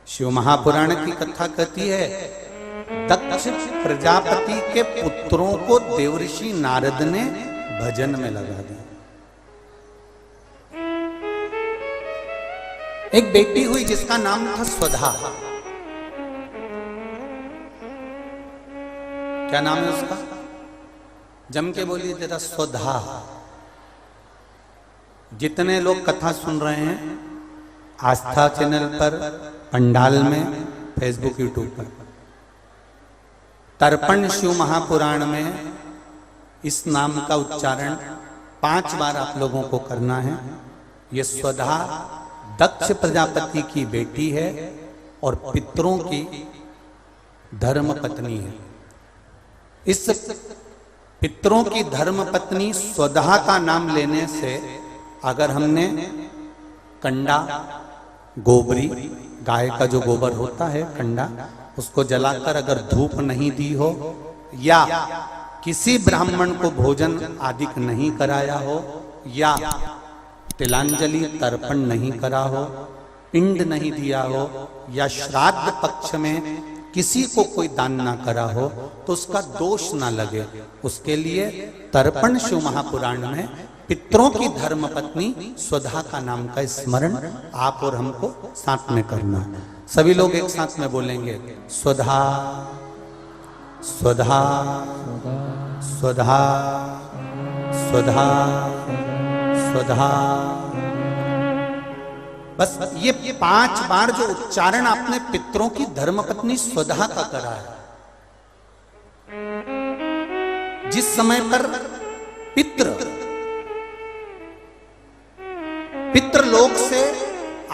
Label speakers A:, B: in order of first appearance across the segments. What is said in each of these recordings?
A: शिव महापुराण की कथा कहती है, दक्ष प्रजापति के पुत्रों को देवऋषि नारद ने भजन में लगा दिया। एक बेटी हुई जिसका नाम था स्वधा। क्या नाम है उसका? जम के बोलिए जरा, स्वधा। जितने लोग कथा सुन रहे हैं आस्था चैनल पर, पंडाल में, फेसबुक यूट्यूब पर, तर्पण शिव महापुराण में इस नाम का उच्चारण 5 बार आप लोगों को करना है। ये स्वधा दक्ष प्रजापति की बेटी है और पितरों की धर्म पत्नी है। इस पितरों की धर्म पत्नी स्वधा का नाम लेने से, अगर हमने कंडा, गोबरी, गाय का जो गोबर होता है कंडा, उसको जलाकर अगर धूप नहीं दी हो, या किसी ब्राह्मण को भोजन आदि नहीं कराया हो, या तिलांजलि तर्पण नहीं करा हो, पिंड नहीं दिया हो, या श्राद्ध पक्ष में किसी को कोई दान ना करा हो, तो उसका दोष ना लगे, उसके लिए तर्पण शिव महापुराण में पितरों की धर्म पत्नी स्वधा का नाम का स्मरण आप और हमको साथ में करना है। सभी लोग एक साथ में बोलेंगे, स्वधा स्वधा स्वधा स्वधा स्वधा। बस ये 5 बार जो उच्चारण आपने पितरों की धर्मपत्नी स्वधा का करा है, जिस समय पर पितृलोक से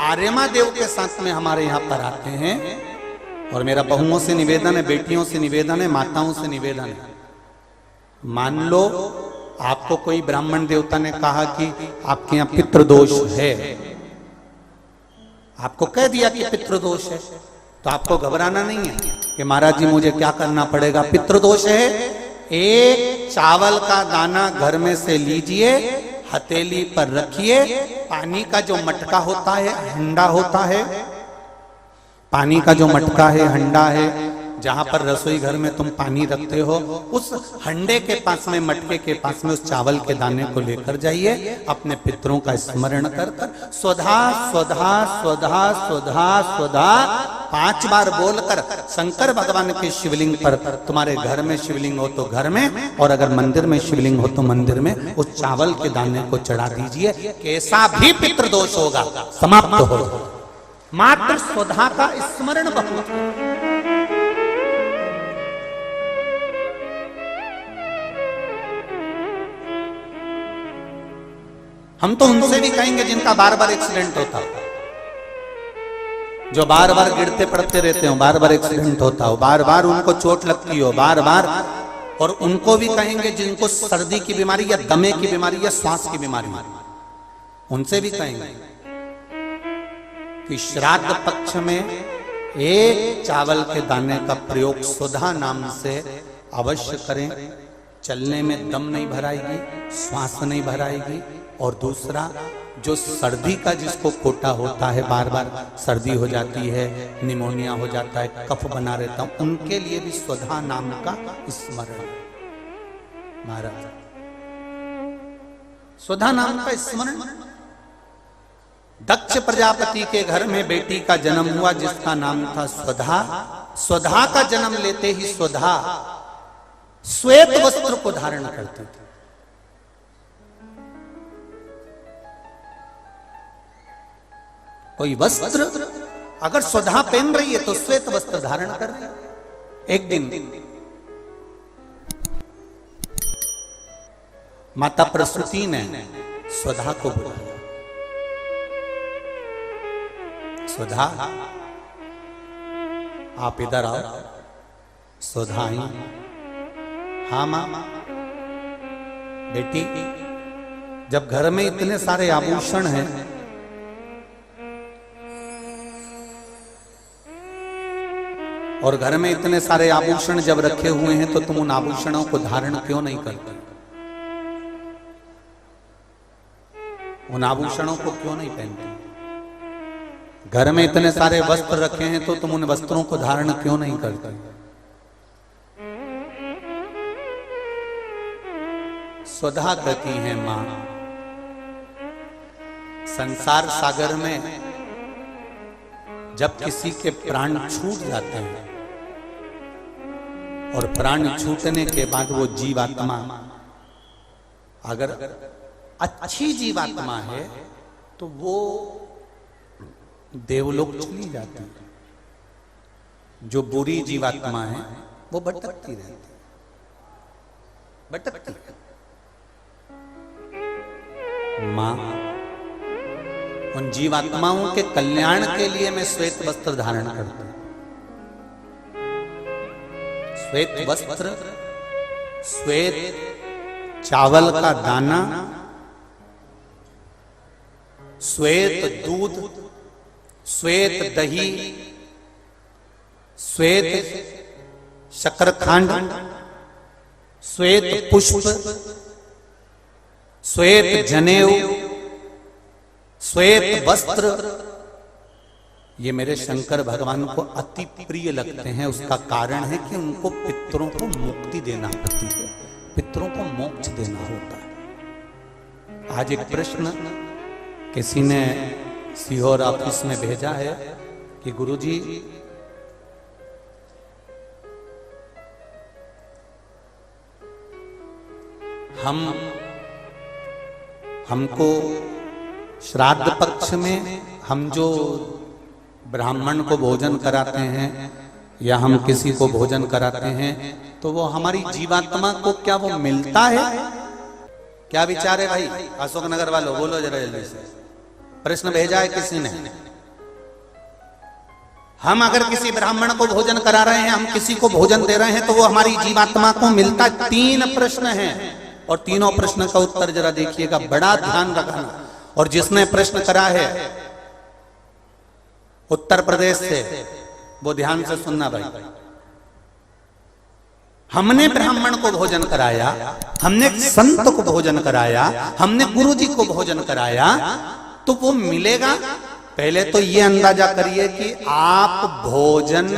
A: आर्यमा देव के साथ में हमारे यहां पर आते हैं, और मेरा बहुओं से निवेदन है, बेटियों से निवेदन है, माताओं से निवेदन है, मान लो आपको कोई ब्राह्मण देवता ने कहा कि आपके यहां पितृदोष है, आपको कह दिया कि पितृदोष है, तो आपको घबराना नहीं है कि महाराज जी मुझे क्या करना पड़ेगा। पितृदोष है, एक चावल का दाना घर में से लीजिए, हथेली पर रखिए, पानी का जो मटका होता है, हंडा होता है, पानी का जो मटका है, हंडा है, जहां पर रसोई घर में तुम पानी रखते हो, उस हंडे के पास में, मटके के पास में उस चावल के दाने को लेकर जाइए, अपने पितरों का स्मरण कर कर स्वधा स्वधा स्वधा स्वधा स्वधा 5 बार बोलकर शंकर भगवान के शिवलिंग पर, तुम्हारे घर में शिवलिंग हो तो घर में, और अगर मंदिर में शिवलिंग हो तो मंदिर में, उस चावल के दाने को चढ़ा दीजिए। कैसा भी पितृदोष होगा समाप्त हो, मात्र स्वधा का स्मरण बहुत। हम तो उनसे भी कहेंगे जिनका बार बार एक्सीडेंट होता हो, जो बार बार गिरते पड़ते रहते हो, बार बार एक्सीडेंट होता हो, बार बार उनको चोट लगती हो, बार बार, और उनको भी कहेंगे जिनको सर्दी की बीमारी या दमे की बीमारी या श्वास की बीमारी, उनसे भी कहेंगे कि श्राद्ध पक्ष में एक चावल के दाने का प्रयोग स्वधा नाम से अवश्य करें। चलने में दम नहीं भराएगी, श्वास नहीं भराएगी, और दूसरा जो सर्दी का जिसको कोटा होता है, बार बार सर्दी हो जाती है, निमोनिया हो जाता है, कफ बना रहता, उनके लिए भी स्वधा नाम का स्मरण। महाराज स्वधा नाम का स्मरण। दक्ष प्रजापति के घर में बेटी का जन्म हुआ जिसका नाम था स्वधा। स्वधा का जन्म लेते ही स्वधा श्वेत वस्त्र को धारण करती थी। कोई वस्त्र अगर स्वधा पहन रही है तो श्वेत वस्त्र धारण कर रही है। एक दिन माता प्रसूति ने स्वधा को बुलाया। स्वधा आप इधर आओ। स्वधा आई। हाँ मां। बेटी, जब घर में इतने सारे आभूषण हैं, और घर में इतने सारे आभूषण जब रखे हुए हैं, तो तुम उन आभूषणों को धारण क्यों नहीं करते? उन आभूषणों को क्यों नहीं पहनते? घर में इतने सारे वस्त्र रखे हैं तो तुम उन वस्त्रों को धारण क्यों नहीं करते? स्वधा कहती है मां, संसार सागर में जब किसी के प्राण छूट जाते हैं और प्राण छूटने के बाद वो जीवात्मा अगर अच्छी जीवात्मा है तो वो देवलोक चली जाती है, जो बुरी जीवात्मा है वो भटकती रहती, भटकती है। मां, उन जीवात्माओं के कल्याण के लिए मैं श्वेत वस्त्र धारण करता हूं। श्वेत वस्त्र, श्वेत चावल का दाना, श्वेत दूध, श्वेत दही, श्वेत शकरखंड, श्वेत पुष्प, श्वेत जनेऊ, श्वेत वस्त्र, ये मेरे शंकर भगवान को अति प्रिय लगते हैं। उसका कारण है कि उनको पितरों को मुक्ति देना पड़ती है, पितरों को मोक्ष देना होता है। आज एक प्रश्न किसी ने सीहोर ऑफिस में भेजा है कि गुरुजी, हमको श्राद्ध पक्ष में हम जो ब्राह्मण को भोजन कराते हैं या हम किसी को भोजन कराते हैं तो वो हमारी जीवात्मा को क्या वो मिलता है? क्या विचार है भाई? अशोकनगर वालों बोलो जरा जल्दी से। प्रश्न भेजा है किसी ने। हम अगर किसी ब्राह्मण को भोजन करा रहे हैं, हम किसी को भोजन दे रहे हैं तो वो हमारी जीवात्मा को मिलता है? 3 प्रश्न हैं और तीनों प्रश्न का उत्तर जरा देखिएगा, बड़ा ध्यान रखना। और जिसने प्रश्न करा है उत्तर प्रदेश से, वो ध्यान से सुनना भाई। हमने ब्राह्मण को भोजन कराया, हमने संत को भोजन कराया, हमने गुरुजी को भोजन कराया, तो वो मिलेगा? पहले तो ये अंदाजा करिए कि आप भोजन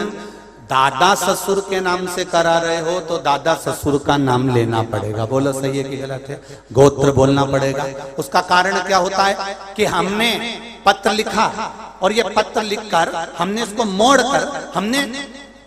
A: दादा ससुर के नाम से करा रहे हो तो दादा ससुर का नाम लेना पड़ेगा। बोलो सही है कि गलत है? गोत्र बोलना पड़ेगा। उसका कारण क्या होता है कि हमने पत्र लिखा और ये पत्र लिखकर हमने इसको मोड़कर हमने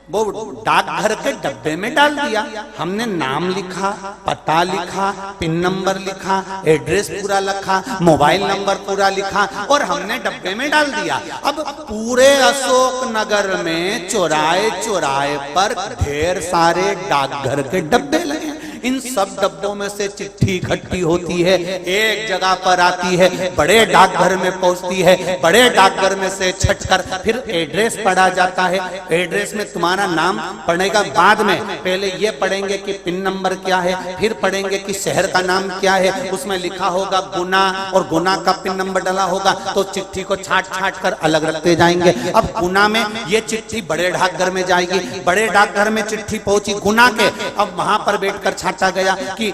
A: वो डाकघर के डब्बे में डाल दिया। हमने नाम लिखा, पता लिखा, पिन नंबर लिखा, एड्रेस पूरा लिखा, मोबाइल नंबर पूरा लिखा और हमने डब्बे में डाल दिया। अब पूरे अशोक नगर में चौराहे चौराहे पर ढेर सारे डाकघर के डब्बे लगे। इन सब डब्बों में से चिट्ठी इकट्ठी होती है, एक जगह पर आती है, बड़े डाकघर में पहुंचती है, बड़े डाकघर में से छटकर फिर एड्रेस पढ़ा जाता है। एड्रेस में तुम्हारा नाम पढ़ने का बाद में पहले ये पढ़ेंगे कि पिन नंबर क्या है, फिर पढ़ेंगे कि शहर का नाम क्या है। उसमें लिखा होगा गुना और गुना का पिन नंबर डाला होगा तो चिट्ठी को छाट छाट कर अलग रखते जाएंगे। अब गुना में ये चिट्ठी बड़े डाकघर में जाएगी, बड़े डाकघर में चिट्ठी पहुंची गुना के। अब वहां पर बैठकर छाटा गया कि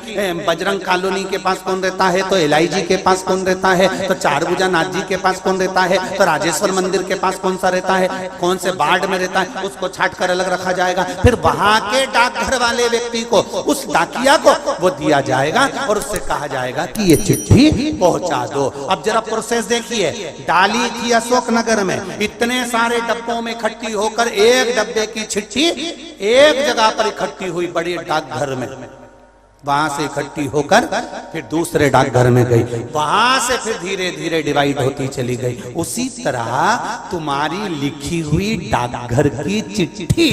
A: बजरंग कॉलोनी के पास कौन रहता है, तो एलआईजी के पास कौन रहता है, तो चारभुजा नाथ जी के पास कौन रहता है, तो राजेश्वर मंदिर के पास कौन सा रहता है, कौन से वार्ड में रहता है, उसको छाट कर अलग रखा जाएगा। फिर वहां के डाकघर वाले व्यक्ति को, उस डाकिया को वो दिया जाएगा और उससे कहा जाएगा कि ये चिट्ठी पहुंचा दो। अब जरा प्रोसेस देखिए, डाली थी अशोकनगर में, इतने सारे डब्बों में इकट्ठी होकर एक डब्बे की चिट्ठी एक जगह पर इकट्ठी हुई बड़ी डाकघर में। वहां से इकट्ठी होकर फिर दूसरे डाकघर में गई, वहां से फिर धीरे धीरे डिवाइड होती चली गई। उसी तरह तुम्हारी लिखी हुई डाकघर की चिट्ठी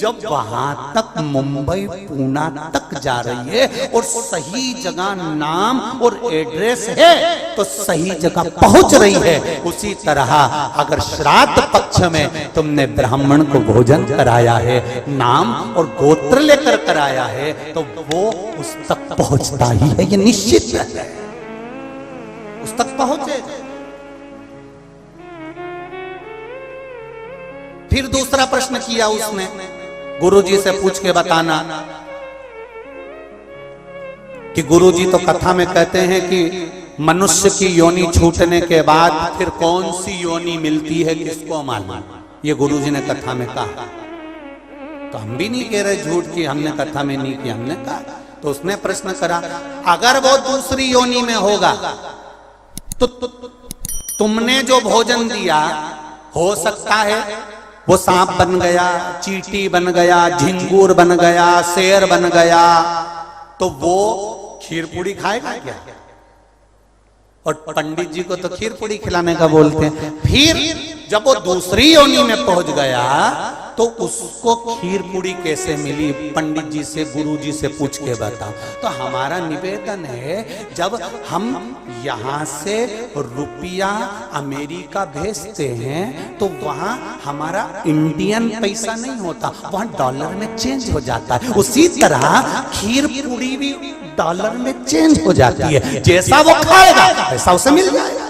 A: जब वहां तक मुंबई पूना तक जा रही है और सही जगह नाम और एड्रेस है तो सही जगह पहुंच रही है। उसी तरह अगर श्राद्ध पक्ष में तुमने ब्राह्मण को भोजन कराया है, नाम और गोत्र लेकर कराया है, तो वो उस तक पहुंचता ही है, ये निश्चित है, उस तक पहुंचेगा। फिर दूसरा प्रश्न किया उसने, गुरुजी से पूछ के बताना कि गुरुजी तो कथा में कहते हैं कि मनुष्य की योनि छूटने के बाद फिर कौन सी योनि मिलती है किसको मालूम। ये गुरुजी ने कथा में कहा, तो हम भी नहीं कह रहे झूठ की हमने कथा में नहीं किया, हमने कहा। तो उसने प्रश्न करा, अगर वो दूसरी योनि में होगा तो तुमने जो भोजन दिया हो सकता है वो सांप बन गया, चींटी बन गया, झिंगूर बन गया, शेर बन गया, तो वो खीर पूड़ी खाएगा क्या? और पंडित जी को तो खीर पूड़ी खिलाने का बोलते हैं। फिर जब वो दूसरी योनि में पहुंच गया तो उसको खीर पूड़ी कैसे मिली? पंडित जी से, गुरु जी से पूछ के बताओ। तो हमारा निवेदन है, जब हम यहां से रुपया अमेरिका भेजते हैं तो वहां हमारा इंडियन पैसा नहीं होता, वहां डॉलर में चेंज हो जाता है। उसी तरह खीर पूड़ी भी डॉलर में चेंज हो जाती है, जैसा वो खाएगा वैसा उसे मिल जाएगा।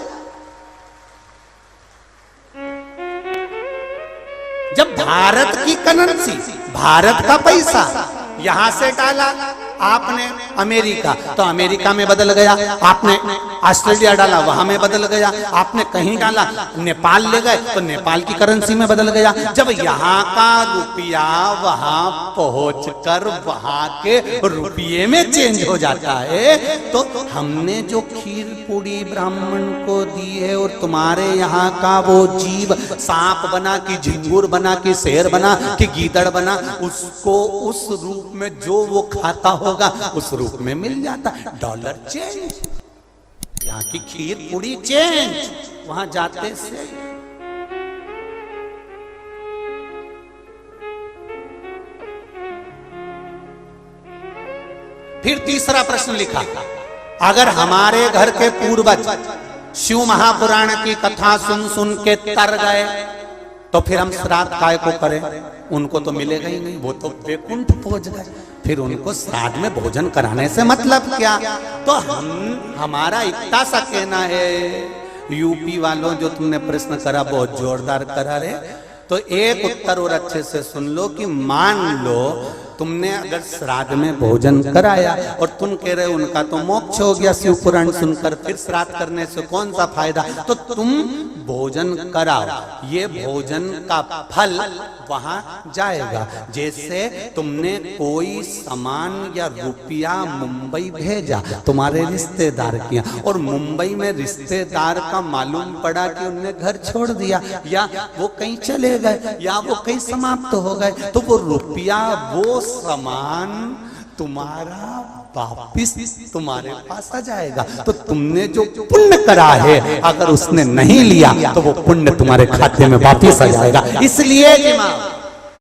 A: जब भारत की करेंसी, भारत का पैसा यहां से डाला आपने अमेरिका, तो अमेरिका में बदल गया, आपने ऑस्ट्रेलिया डाला वहां में बदल गया, आपने कहीं डाला नेपाल ले गए तो नेपाल की करेंसी में बदल गया। जब यहाँ का रुपया वहां पहुंचकर वहां के रुपये में चेंज हो जाता है, तो हमने जो खीर पूड़ी ब्राह्मण को दी है और तुम्हारे यहाँ का वो जीव सांप बना कि झिंगुर बना कि शेर बना कि गीदड़ बना, उसको उस रूप में जो वो खाता होगा उस रूप में मिल जाता। डॉलर चेंज, यहाँ की खीर पूड़ी चेंज, वहां जाते से। फिर तीसरा प्रश्न लिखा, अगर हमारे घर के पूर्वज शिव महापुराण की कथा सुन सुन के तर गए तो फिर हम श्राद्ध काय को करें? उनको तो मिलेगा ही नहीं, वो तो वैकुंठ पहुंच गए, फिर उनको श्राद्ध में भोजन कराने से मतलब क्या? तो हमारा इतना सा कहना है, यूपी वालों जो तुमने प्रश्न करा बहुत जोरदार करा रे, तो एक उत्तर और अच्छे से सुन लो कि मान लो तुमने अगर श्राद्ध में भोजन कराया और तुम कह रहे हो उनका तो मोक्ष हो गया शिव पुराण सुनकर, फिर श्राद्ध करने से कौन सा फायदा? तो तुम भोजन कराओ, ये भोजन का फल वहां जाएगा। जैसे तुमने कोई सामान या रुपया मुंबई भेजा तुम्हारे रिश्तेदार किया, और मुंबई में रिश्तेदार का मालूम पड़ा कि उनने घर छोड़ दिया, या वो कहीं चले गए, या वो कहीं समाप्त हो गए, तो वो रुपया, वो सामान तुम्हारा वापिस तुम्हारे पास आ जाएगा। तो तुमने जो पुण्य करा है अगर उसने नहीं लिया तो वो पुण्य तुम्हारे खाते में वापिस आ जाएगा। इसलिए